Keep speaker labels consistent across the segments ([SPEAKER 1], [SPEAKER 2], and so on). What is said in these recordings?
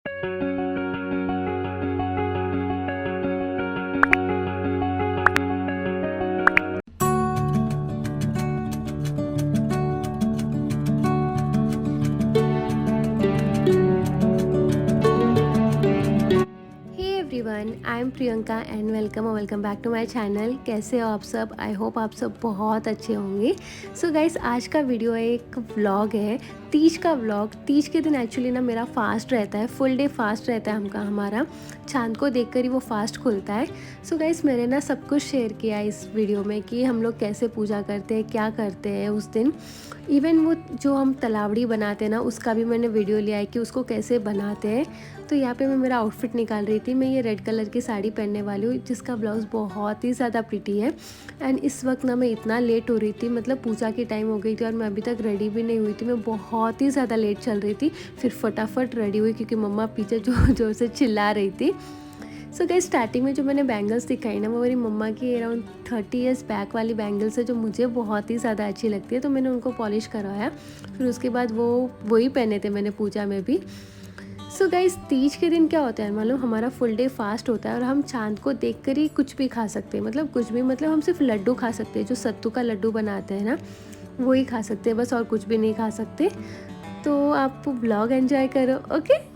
[SPEAKER 1] Everyone, I am Priyanka and welcome back to my channel. कैसे हो आप सब? आई होप आप सब बहुत अच्छे होंगे। सो गाइस, आज का वीडियो एक व्लॉग है, तीज का व्लॉग। तीज के दिन एक्चुअली ना मेरा फास्ट रहता है, फुल डे फास्ट रहता है हमारा। चांद को देखकर ही वो फास्ट खुलता है। सो गाइस, मैंने ना सब कुछ शेयर किया इस वीडियो में कि हम लोग कैसे पूजा करते हैं, क्या करते हैं उस दिन। इवन वो जो हम तलावड़ी बनाते हैं ना, उसका भी मैंने वीडियो लिया है कि उसको कैसे बनाते हैं। तो यहाँ पे मैं मेरा आउटफिट निकाल रही थी। मैं ये रेड कलर की साड़ी पहनने वाली हूँ, जिसका ब्लाउज़ बहुत ही ज़्यादा प्रिटी है। एंड इस वक्त ना मैं इतना लेट हो रही थी, मतलब पूजा की टाइम हो गई थी और मैं अभी तक रेडी भी नहीं हुई थी। मैं बहुत ही ज़्यादा लेट चल रही थी। फिर फटाफट रेडी हुई क्योंकि मम्मा पीछे जोर जोर से चिल्ला रही थी। सो गाइस, स्टार्टिंग में जो मैंने बैंगल्स दिखाई ना, वो मेरी मम्मा की अराउंड 30 ईयर्स बैक वाली बैंगल्स है, जो मुझे बहुत ही ज़्यादा अच्छी लगती है। तो मैंने उनको पॉलिश करवाया। फिर उसके बाद वही पहने थे मैंने पूजा में भी। सो गाइस, तीज के दिन क्या होता है मालूम, हमारा फुल डे फास्ट होता है और हम चांद को देखकर ही कुछ भी खा सकते हैं। मतलब कुछ भी, मतलब हम सिर्फ लड्डू खा सकते हैं, जो सत्तू का लड्डू बनाते हैं ना, वही खा सकते हैं बस, और कुछ भी नहीं खा सकते। तो आप ब्लॉग एंजॉय करो, ओके।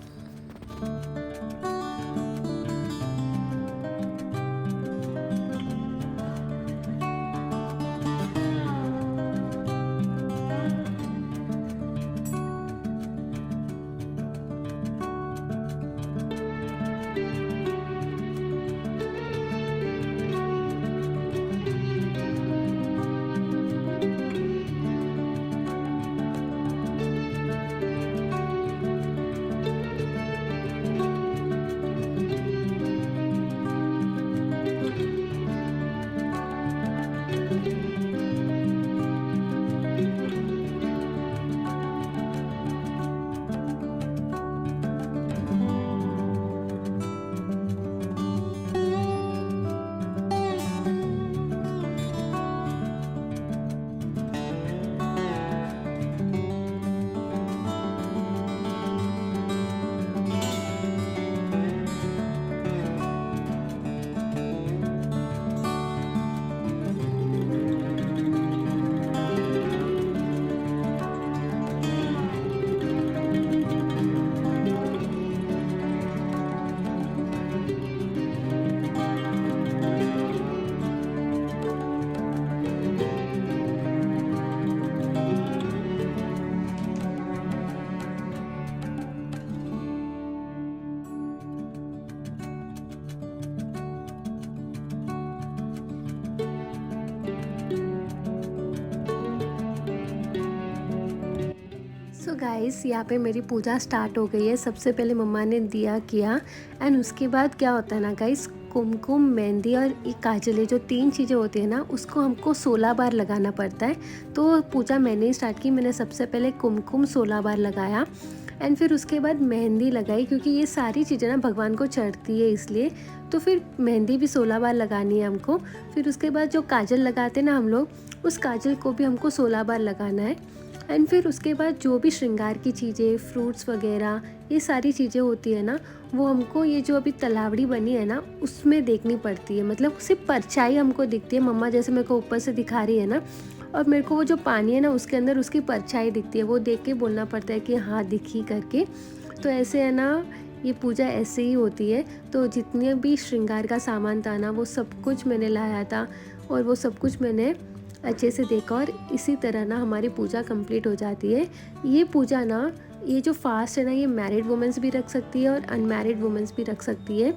[SPEAKER 1] सो गाइस, यहाँ पे मेरी पूजा स्टार्ट हो गई है। सबसे पहले मम्मा ने दिया किया एंड उसके बाद क्या होता है ना गाइस, कुमकुम, मेहंदी और ये काजल, ये जो 3 चीज़ें होती है ना, उसको हमको 16 बार लगाना पड़ता है। तो पूजा मैंने ही स्टार्ट की। मैंने सबसे पहले कुमकुम 16 बार लगाया एंड फिर उसके बाद मेहंदी लगाई, क्योंकि ये सारी चीज़ें ना भगवान को चढ़ती है इसलिए। तो फिर मेहंदी भी 16 बार लगानी है हमको। फिर उसके बाद जो काजल लगाते हैं ना हम लोग, उस काजल को भी हमको 16 बार लगाना है। एंड फिर उसके बाद जो भी श्रृंगार की चीज़ें, फ्रूट्स वगैरह, ये सारी चीज़ें होती है ना, वो हमको ये जो अभी तलावड़ी बनी है ना, उसमें देखनी पड़ती है। मतलब सिर्फ परछाई हमको दिखती है। मम्मा जैसे मेरे को ऊपर से दिखा रही है ना, और मेरे को वो जो पानी है ना, उसके अंदर उसकी परछाई दिखती है। वो देख के बोलना पड़ता है कि हाँ दिखी करके। तो ऐसे है ना, ये पूजा ऐसे ही होती है। तो जितने भी श्रृंगार का सामान था ना, वो सब कुछ मैंने लाया था और वो सब कुछ मैंने अच्छे से देखा, और इसी तरह ना हमारी पूजा कंप्लीट हो जाती है। ये पूजा ना, ये जो फास्ट है ना, ये मैरिड वुमेंस भी रख सकती है और अनमैरिड वुमेंस भी रख सकती है।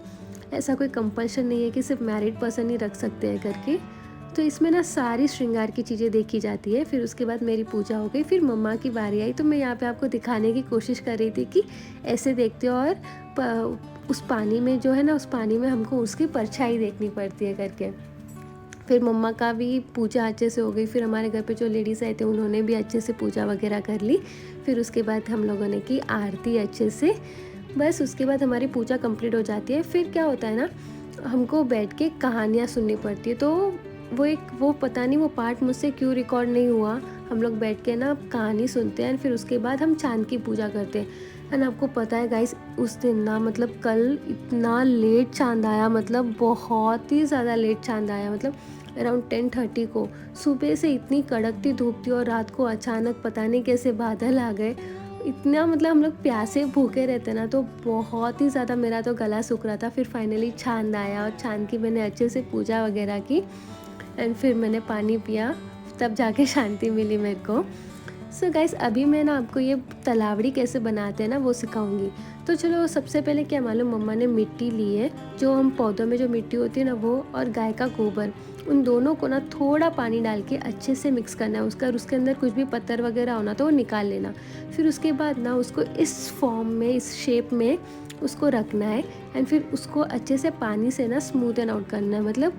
[SPEAKER 1] ऐसा कोई कंपल्शन नहीं है कि सिर्फ मैरिड पर्सन ही रख सकते हैं करके। तो इसमें ना सारी श्रृंगार की चीज़ें देखी जाती है। फिर उसके बाद मेरी पूजा हो गई, फिर मम्मा की बारी आई। तो मैं यहाँ पे आपको दिखाने की कोशिश कर रही थी कि ऐसे देखते हो, और उस पानी में जो है ना, उस पानी में हमको उसकी परछाई देखनी पड़ती है करके। फिर मम्मा का भी पूजा अच्छे से हो गई। फिर हमारे घर पे जो लेडीज़ आए थे, उन्होंने भी अच्छे से पूजा वगैरह कर ली। फिर उसके बाद हम लोगों ने की आरती अच्छे से। बस उसके बाद हमारी पूजा कंप्लीट हो जाती है। फिर क्या होता है ना, हमको बैठ के कहानियाँ सुननी पड़ती है। तो वो पता नहीं वो पार्ट मुझसे क्यों रिकॉर्ड नहीं हुआ। हम लोग बैठ के ना कहानी सुनते हैं, फिर उसके बाद हम चांद की पूजा करते हैं। एंड आपको पता है गाइस, उस दिन ना मतलब कल इतना लेट चाँद आया, मतलब बहुत ही ज़्यादा लेट चाँद आया, मतलब अराउंड 10:30 को। सुबह से इतनी कड़कती धूप थी और रात को अचानक पता नहीं कैसे बादल आ गए। इतना मतलब हम लोग प्यासे भूखे रहते ना, तो बहुत ही ज़्यादा मेरा तो गला सूख रहा था। फिर फाइनली चाँद आया और चाँद की मैंने अच्छे से पूजा वगैरह की एंड फिर मैंने पानी पिया, तब जाके शांति मिली मेरे को। सो गाइस, अभी मैं ना आपको ये तलावड़ी कैसे बनाते हैं ना वो सिखाऊंगी। तो चलो, सबसे पहले क्या मालूम, मम्मा ने मिट्टी ली है, जो हम पौधों में जो मिट्टी होती है ना वो, और गाय का गोबर, उन दोनों को ना थोड़ा पानी डाल के अच्छे से मिक्स करना है उसका, और उसके अंदर कुछ भी पत्थर वगैरह हो ना तो वो निकाल लेना। फिर उसके बाद ना उसको इस फॉर्म में, इस शेप में उसको रखना है एंड फिर उसको अच्छे से पानी से ना स्मूथ एंड आउट करना है, मतलब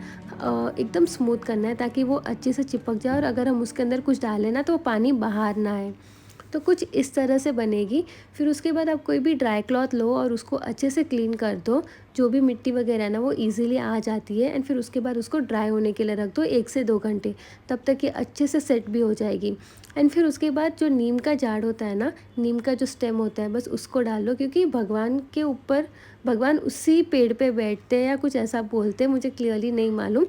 [SPEAKER 1] एकदम स्मूथ करना है ताकि वो अच्छे से चिपक जाए, और अगर हम उसके अंदर कुछ डालें ना तो वो पानी बाहर ना आए। तो कुछ इस तरह से बनेगी। फिर उसके बाद आप कोई भी ड्राई क्लॉथ लो और उसको अच्छे से क्लीन कर दो, जो भी मिट्टी वगैरह है ना वो इजीली आ जाती है। एंड फिर उसके बाद उसको ड्राई होने के लिए रख दो 1 से 2 घंटे, तब तक ये अच्छे से सेट भी हो जाएगी। एंड फिर उसके बाद जो नीम का झाड़ होता है ना, नीम का जो स्टेम होता है, बस उसको डाल लो, क्योंकि भगवान के ऊपर, भगवान उसी पेड़ पे बैठते हैं या कुछ ऐसा बोलते हैं, मुझे क्लियरली नहीं मालूम।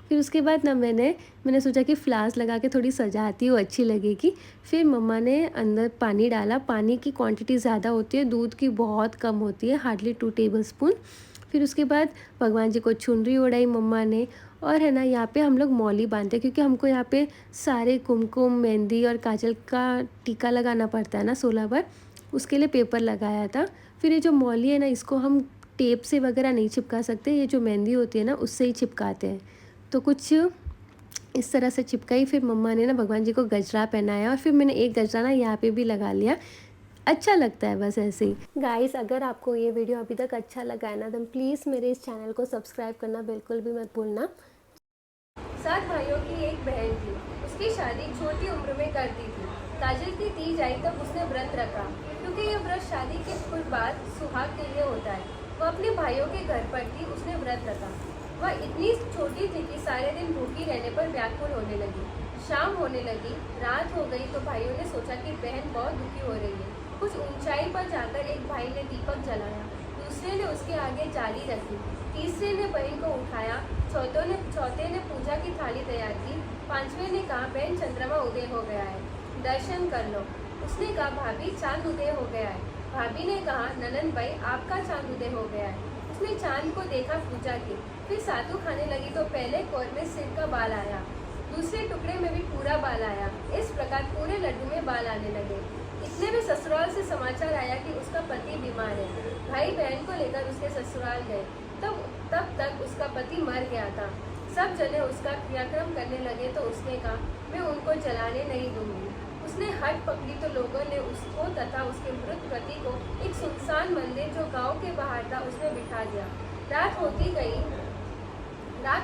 [SPEAKER 1] फिर उसके बाद ना मैंने सोचा कि फ्लावर्स लगा के थोड़ी सजाती हूँ, अच्छी लगेगी। फिर मम्मा ने अंदर पानी डाला, पानी की क्वांटिटी ज़्यादा होती है, दूध की बहुत कम होती है, हार्डली 2 टेबलस्पून। फिर उसके बाद भगवान जी को चुनरी ओढ़ाई मम्मा ने, और है ना यहाँ पे हम लोग मौली बांधते हैं, क्योंकि हमको यहाँ पे सारे कुमकुम, मेहंदी और काजल का टीका लगाना पड़ता है ना 16 बार, उसके लिए पेपर लगाया था। फिर ये जो मौली है ना, इसको हम टेप से वगैरह नहीं चिपका सकते, ये जो मेहंदी होती है ना उससे ही चिपकाते हैं। तो कुछ इस तरह से चिपकाई। फिर मम्मा ने ना भगवान जी को गजरा पहनाया, और फिर मैंने एक गजरा ना यहाँ पे भी लगा लिया, अच्छा लगता है बस ऐसे ही। गाइस, अगर आपको ये वीडियो अभी तक अच्छा लगा है ना, तो प्लीज़ मेरे इस चैनल को सब्सक्राइब करना बिल्कुल भी मत भूलना। 7 भाइयों की एक बहन थी, उसकी शादी छोटी उम्र में कर दी थी। काजल की तीज आई तब उसने व्रत रखा, क्योंकि यह व्रत शादी के कुछ बाद सुहाग के लिए होता है। वह अपने भाइयों के घर पर थी, उसने व्रत रखा। वह इतनी छोटी थी कि सारे दिन भूखी रहने पर व्याकुल होने लगी। शाम होने लगी, रात हो गई तो भाइयों ने सोचा कि बहन बहुत दुखी हो रही है। कुछ ऊंचाई पर जाकर एक भाई ने दीपक जलाया, दूसरे ने उसके आगे जाली रखी, तीसरे ने बहन को उठाया, चौथे ने पूजा की थाली तैयार की, पांचवें ने कहा बहन चंद्रमा उदय हो गया है, दर्शन कर लो। उसने कहा भाभी चांद उदय हो गया है। भाभी ने कहा ननंद भाई आपका चांद उदय हो गया है। उसने चांद को देखा, पूजा की, फिर सातु खाने लगी तो पहले कौर में सिर का बाल आया, दूसरे टुकड़े में भी पूरा बाल आया। इस प्रकार पूरे लड्डू में बाल आने लगे। इतने में ससुराल से समाचार आया कि उसका पति बीमार है। भाई बहन को लेकर उसके ससुराल गए, तब तक उसका पति मर गया था। सब जने उसका क्रियाक्रम करने लगे तो उसने कहा मैं उनको जलाने नहीं दूंगी। उसने हट पकड़ी तो लोगों ने उसको तथा उसके मृत पति को एक सुनसान मंदिर जो गांव के बाहर था उसमें बिठा दिया। रात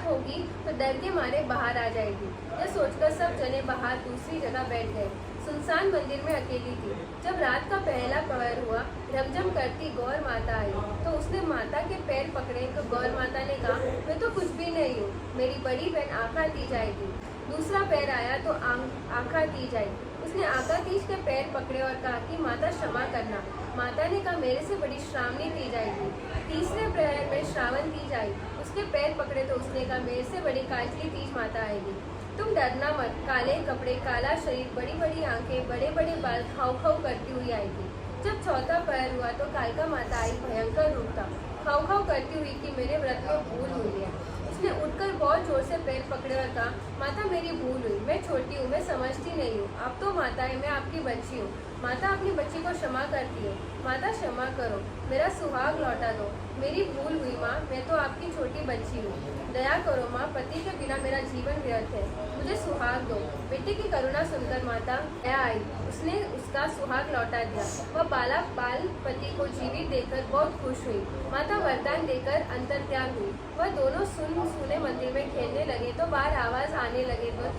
[SPEAKER 1] होगी तो डर के मारे बाहर आ जाएगी, यह सोचकर सब जने बाहर दूसरी जगह बैठ गए। सुनसान मंदिर में अकेली थी। जब रात का पहला पहर हुआ, रमझम करती गौर माता आई तो उसने माता के पैर पकड़े तो गौर माता ने कहा मैं तो कुछ भी नहीं हूँ, मेरी बड़ी बहन आका दी जाएगी। दूसरा पैर आया तो आका दी जाएगी। उसने आका तीज के पैर पकड़े और कहा कि माता क्षमा करना। माता ने कहा मेरे से बड़ी श्रावणी दी जाएगी। तीसरे प्रहर में श्रावण तीज आई, उसके पैर पकड़े तो उसने कहा मेरे से बड़ी काजली तीज माता आएगी। तुम डरना मत, काले कपड़े, काला शरीर, बड़ी बड़ी आंखें, बड़े बड़े बाल, खाऊ खाऊ करती हुई आएगी। जब चौथा पहर हुआ तो कालका माता आई, भयंकर रूप था, खाऊ खाऊ करती हुई कि मेरे व्रत में भूल हुई है। उसने उठकर बहुत जोर से पैर पकड़े और कहा माता मेरी भूल हुई, मैं छोटी हूँ, मैं समझती नहीं हूँ, आप तो माता है, मैं आपकी बच्ची हूँ। माता अपनी बच्ची को क्षमा करती है। माता क्षमा करो, मेरा सुहाग लौटा दो, मेरी भूल हुई माँ, मैं तो आपकी छोटी बच्ची हूँ। दया करो माँ, पति के बिना मेरा जीवन व्यर्थ है, मुझे सुहाग दो। बेटी की करुणा सुनकर माता दया आई, उसने उसका सुहाग लौटा दिया। वह बाल पति को जीवित देखकर बहुत खुश हुई। माता वरदान देकर अंतर्ध्यान हुई। वह दोनों सुने मंदिर में खेलने लगे तो बाहर आवाज आने लगे तो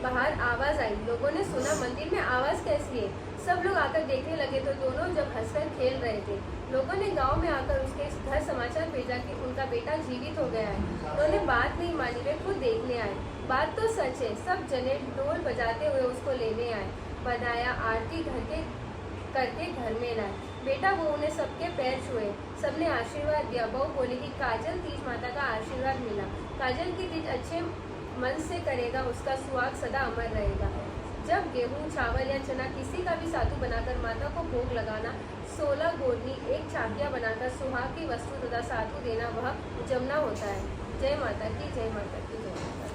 [SPEAKER 1] बाहर आवाज आई। लोगों ने सुना मंदिर में आवाज कैसी है। सब लोग आकर देखने लगे तो दोनों जब हंसकर खेल रहे थे। लोगों ने गांव में आकर उसके घर समाचार भेजा कि उनका बेटा जीवित हो गया है। उन्होंने बात नहीं मानी, वे खुद देखने आए। बात तो सच है। सब जने ढोल बजाते हुए उसको लेने आए, बधाया, आरती करके घर में लाए। बेटा बहू ने सबके पैर छुए, सबने आशीर्वाद दिया। बहू बोली कि काजल तीज माता का आशीर्वाद मिला। काजल की तीज अच्छे मन से करेगा, उसका सुहाग सदा अमर रहेगा। जब गेहूं, चावल या चना किसी का भी सातु बनाकर माता को भोग लगाना, 16 गोरनी एक चाकिया बनाकर सुहाग की वस्तु तथा सातु देना, वह जमना होता है। जय माता की, जय माता की, जय माता की।